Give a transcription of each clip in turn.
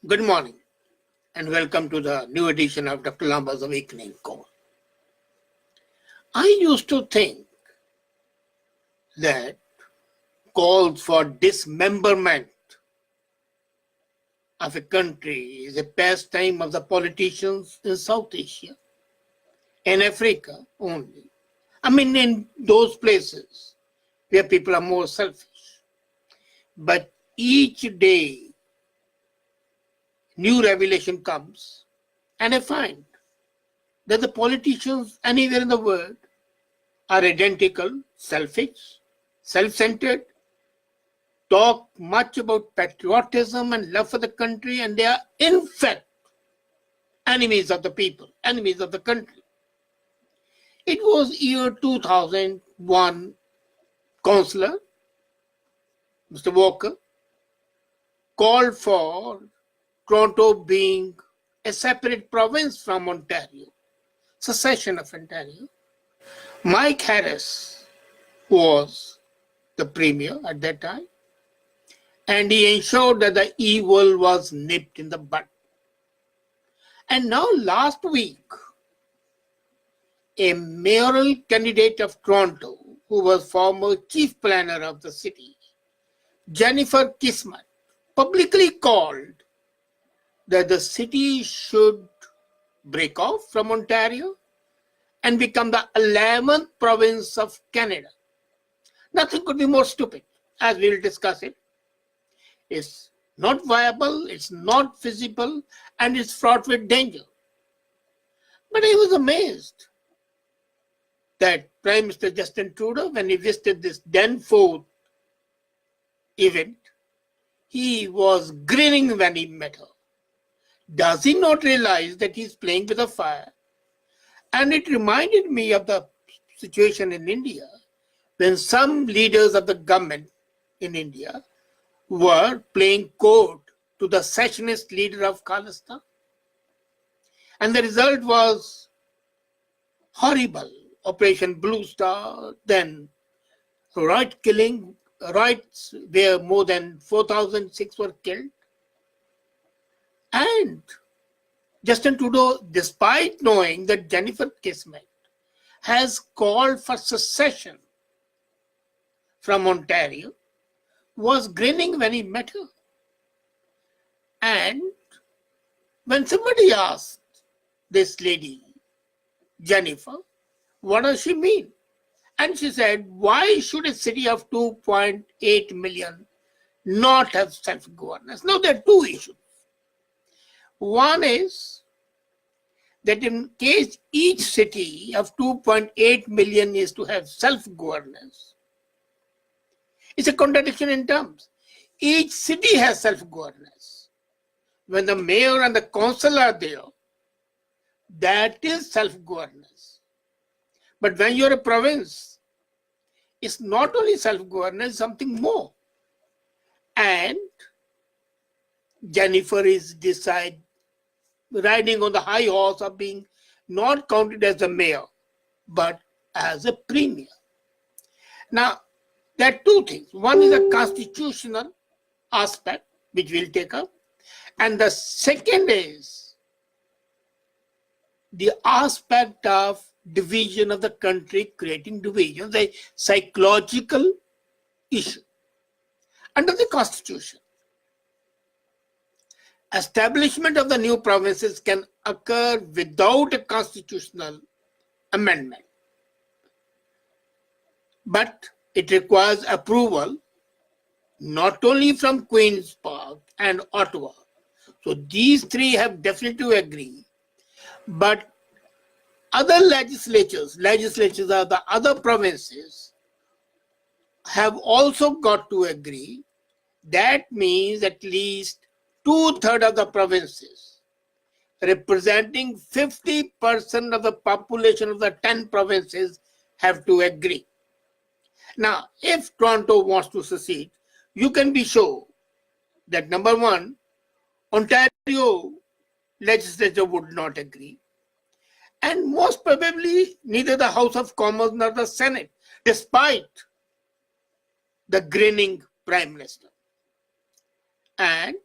Good morning and welcome to the new edition of Dr. Lamba's Awakening Call. I used to think that calls for dismemberment of a country is a pastime of the politicians in South Asia and Africa only. In those places where people are more selfish. But each day, new revelation comes, and I find that the politicians anywhere in the world are identical, selfish, self-centered, talk much about patriotism and love for the country, and they are in fact enemies of the people, enemies of the country. It was year 2001, Councillor Mr. Walker called for Toronto being a separate province from Ontario, secession of Ontario. Mike Harris was the premier at that time, and he ensured that the evil was nipped in the bud. And now last week, a mayoral candidate of Toronto, who was former chief planner of the city, Jennifer Kismet, publicly called that the city should break off from Ontario and become the 11th province of Canada. Nothing could be more stupid, as we will discuss it. It's not viable, it's not feasible, and it's fraught with danger. But I was amazed that Prime Minister Justin Trudeau, when he visited this Danforth event, he was grinning when he met her. Does he not realize that he's playing with a fire? And it reminded me of the situation in India when some leaders of the government in India were playing court to the secessionist leader of Khalistan. And the result was horrible. Operation Blue Star, then riots where more than 4,006 were killed. And Justin Trudeau, despite knowing that Jennifer Kismet has called for secession from Ontario, was grinning when he met her. And when somebody asked this lady, Jennifer, what does she mean? And she said, why should a city of 2.8 million not have self-governance? Now, there are two issues. One is that in case each city of 2.8 million is to have self-governance, it's a contradiction in terms. Each city has self-governance. When the mayor and the council are there, that is self-governance. But when you're a province, it's not only self-governance, something more. And Jennifer is riding on the high horse of being not counted as a mayor, but as a premier. Now, there are two things. One is a constitutional aspect, which we'll take up. And the second is the aspect of division of the country, creating divisions, a psychological issue. Under the Constitution, establishment of the new provinces can occur without a constitutional amendment. But it requires approval not only from Queen's Park and Ottawa. So these three have definitely to agree. But other legislatures of the other provinces have also got to agree. That means at least 2/3 of the provinces, representing 50% of the population of the 10 provinces, have to agree. Now, if Toronto wants to secede, you can be sure that number one, Ontario legislature would not agree. And most probably, neither the House of Commons nor the Senate, despite the grinning Prime Minister. And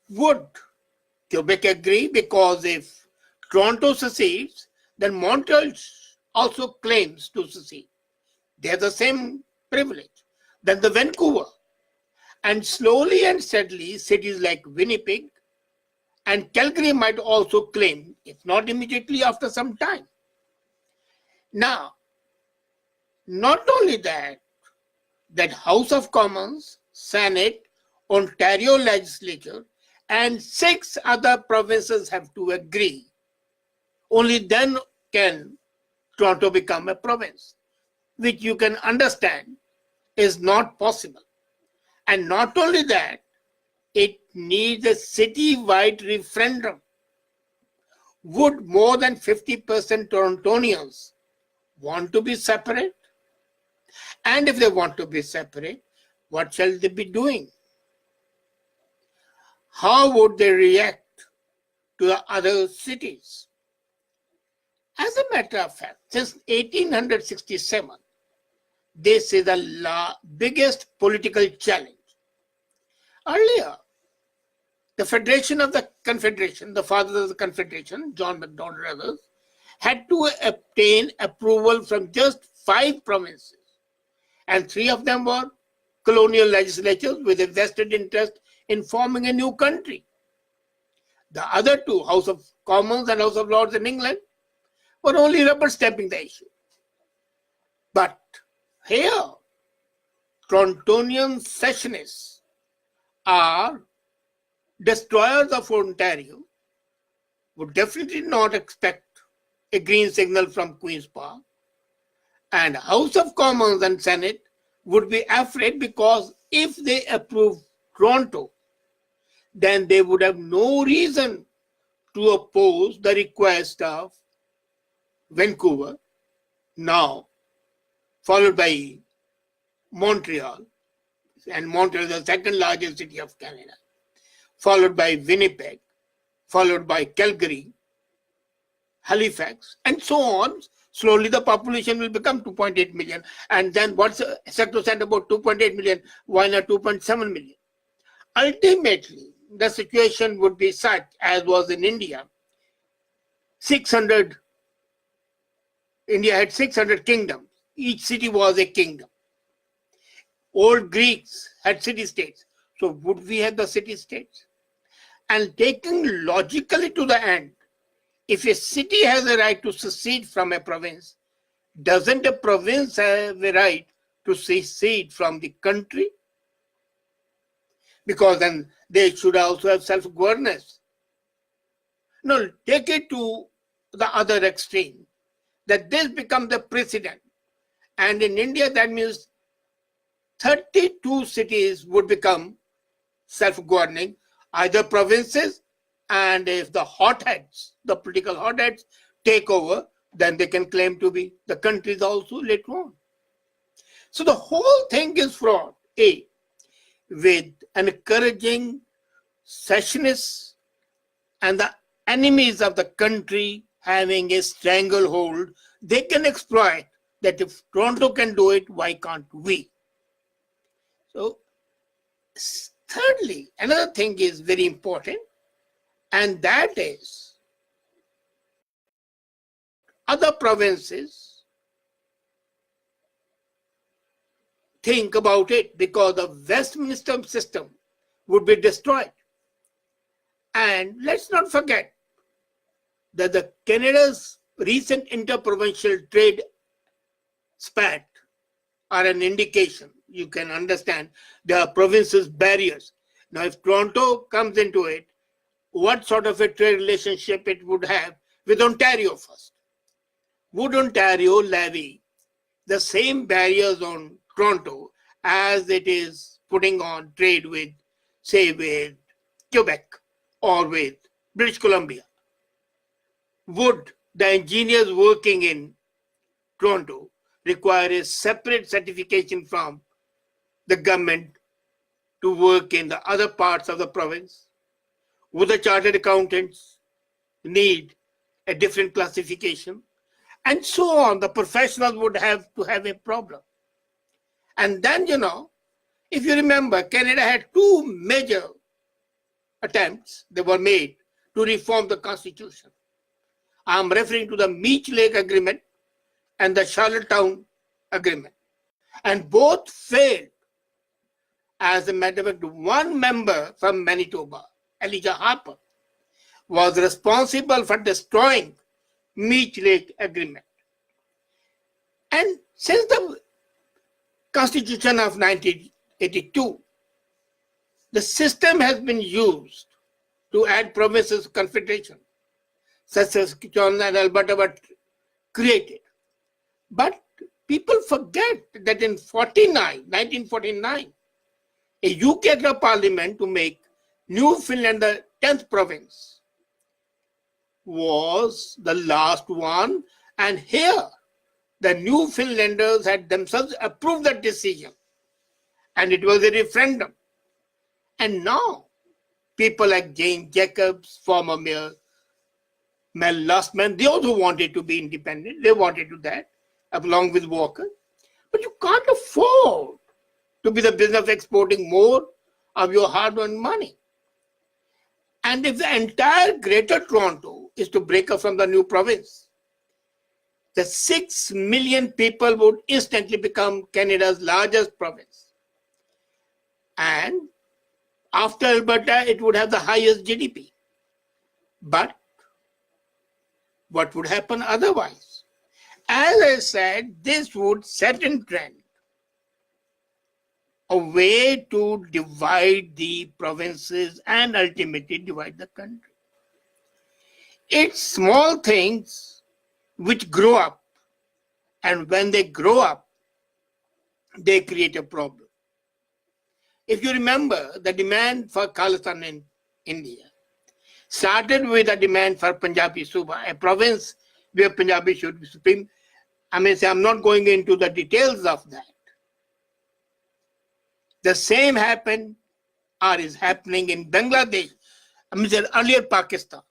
Would Quebec agree? Because if Toronto secedes, then Montreal also claims to secede. They have the same privilege. Then the Vancouver. And slowly and steadily, cities like Winnipeg and Calgary might also claim, if not immediately, after some time. Now, not only that House of Commons, Senate, Ontario legislature, and 6 other provinces have to agree. Only then can Toronto become a province, which you can understand is not possible. And not only that, it needs a city-wide referendum. Would more than 50% Torontonians want to be separate? And if they want to be separate, what shall they be doing? How would they react to the other cities? As a matter of fact, since 1867, this is the biggest political challenge. Earlier, the Federation of the Confederation, the fathers of the Confederation, John Macdonald and others, had to obtain approval from just 5 provinces. And 3 of them were colonial legislatures with a vested interest in forming a new country. The other 2, House of Commons and House of Lords in England, were only rubber stamping the issue. But here, Torontonian secessionists are destroyers of Ontario, would definitely not expect a green signal from Queen's Park, and House of Commons and Senate would be afraid because if they approve Toronto, then they would have no reason to oppose the request of Vancouver, now followed by Montreal, and Montreal is the second largest city of Canada, followed by Winnipeg, followed by Calgary, Halifax, and so on. Slowly the population will become 2.8 million. And then what's Sector said about 2.8 million? Why not 2.7 million? Ultimately, the situation would be such as was in India. India had 600 kingdoms. Each city was a kingdom. Old Greeks had city-states. So would we have the city-states? And taking logically to the end, if a city has a right to secede from a province, doesn't a province have a right to secede from the country? Because then they should also have self-governance. No, take it to the other extreme, that this becomes the precedent. And in India, that means 32 cities would become self-governing, either provinces, and if the hotheads, the political hotheads take over, then they can claim to be the countries also later on. So the whole thing is fraught, with encouraging secessionists and the enemies of the country having a stranglehold. They can exploit that. If Toronto can do it, why can't we? So thirdly, another thing is very important, and that is other provinces think about it, because the Westminster system would be destroyed. And let's not forget that the Canada's recent interprovincial trade spat are an indication. You can understand there are provinces barriers. Now, if Toronto comes into it, what sort of a trade relationship it would have with Ontario first? Would Ontario levy the same barriers on Toronto as it is putting on trade with, say, with Quebec or with British Columbia? Would the engineers working in Toronto require a separate certification from the government to work in the other parts of the province? Would the chartered accountants need a different classification? And so on. The professionals would have to have a problem. And then, if you remember, Canada had 2 major attempts that were made to reform the constitution. I am referring to the Meech Lake Agreement and the Charlottetown Agreement. And both failed. As a matter of fact, one member from Manitoba, Elijah Harper, was responsible for destroying Meech Lake Agreement. And since the Constitution of 1982, the system has been used to add provinces to confederation, such as Secession and Alberta were created. But people forget that in 1949, a UK parliament to make Newfoundland the 10th province was the last one, and here the Newfoundlanders had themselves approved that decision, and it was a referendum. And now people like Jane Jacobs, former Mayor Mel Lustman, they also wanted to be independent. They wanted to do that along with Walker. But you can't afford to be the business of exporting more of your hard-earned money. And if the entire Greater Toronto is to break up from the new province, the 6 million people would instantly become Canada's largest province. And after Alberta, it would have the highest GDP. But what would happen otherwise? As I said, this would set in trend a way to divide the provinces and ultimately divide the country. It's small things which grow up, and when they grow up, they create a problem. If you remember, the demand for Khalistan in India started with a demand for Punjabi Suba, a province where Punjabi should be supreme. I'm not going into the details of that. The same happened or is happening in Bangladesh, earlier Pakistan.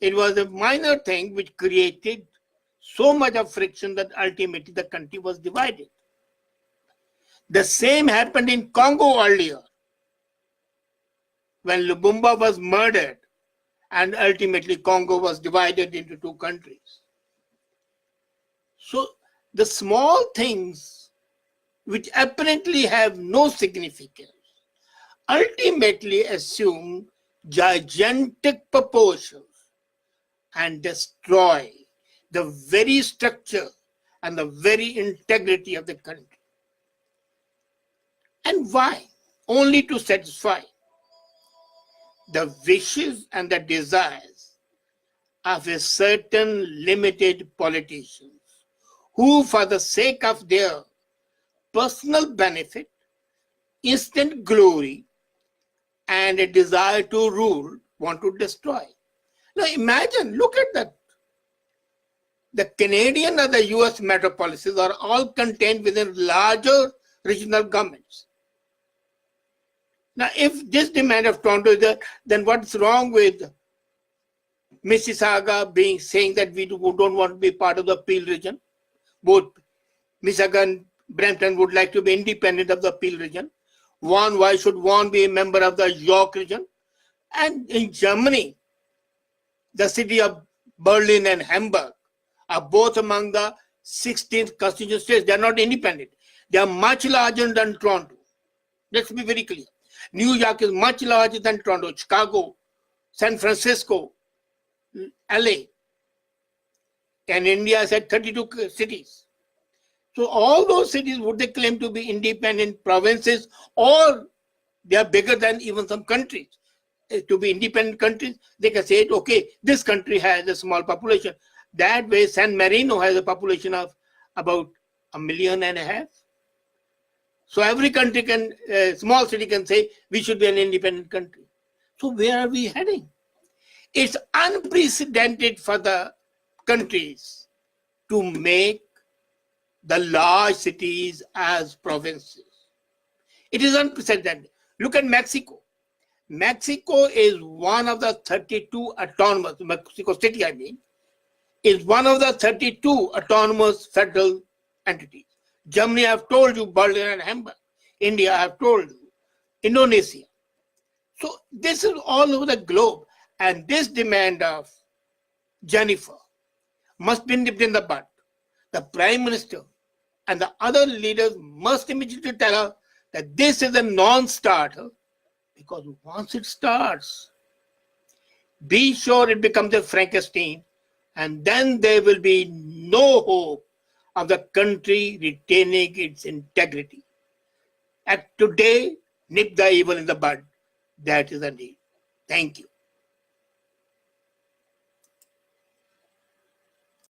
It was a minor thing which created so much of friction that ultimately the country was divided. The same happened in Congo earlier, when Lumumba was murdered and ultimately Congo was divided into two countries. So the small things which apparently have no significance ultimately assume gigantic proportions and destroy the very structure and the very integrity of the country. And why? Only to satisfy the wishes and the desires of a certain limited politicians who, for the sake of their personal benefit, instant glory, and a desire to rule, want to destroy. Now imagine, look at that. The Canadian and the US metropolises are all contained within larger regional governments. Now, if this demand of Toronto is there, then what's wrong with Mississauga saying that we don't want to be part of the Peel region? Both Mississauga and Brampton would like to be independent of the Peel region. Why should Vaughan be a member of the York region? And in Germany, the city of Berlin and Hamburg are both among the 16th constituent states. They are not independent. They are much larger than Toronto. Let's be very clear. New York is much larger than Toronto, Chicago, San Francisco, LA. And India is at 32 cities. So all those cities, would they claim to be independent provinces, or they are bigger than even some countries? To be independent countries, they can say, okay, this country has a small population. That way, San Marino has a population of about 1.5 million. So every country can, small city can say, we should be an independent country. So where are we heading? It's unprecedented for the countries to make the large cities as provinces. It is unprecedented. Look at Mexico. Mexico is one of the 32 autonomous, Mexico City I mean, is one of the 32 autonomous federal entities. Germany, I have told you, Berlin and Hamburg. India, I have told you. Indonesia. So this is all over the globe. And this demand of Jennifer must be nipped in the bud. The Prime Minister and the other leaders must immediately tell her that this is a non-starter, because once it starts, be sure it becomes a Frankenstein, and then there will be no hope of the country retaining its integrity. Act today, nip the evil in the bud. That is the need. Thank you.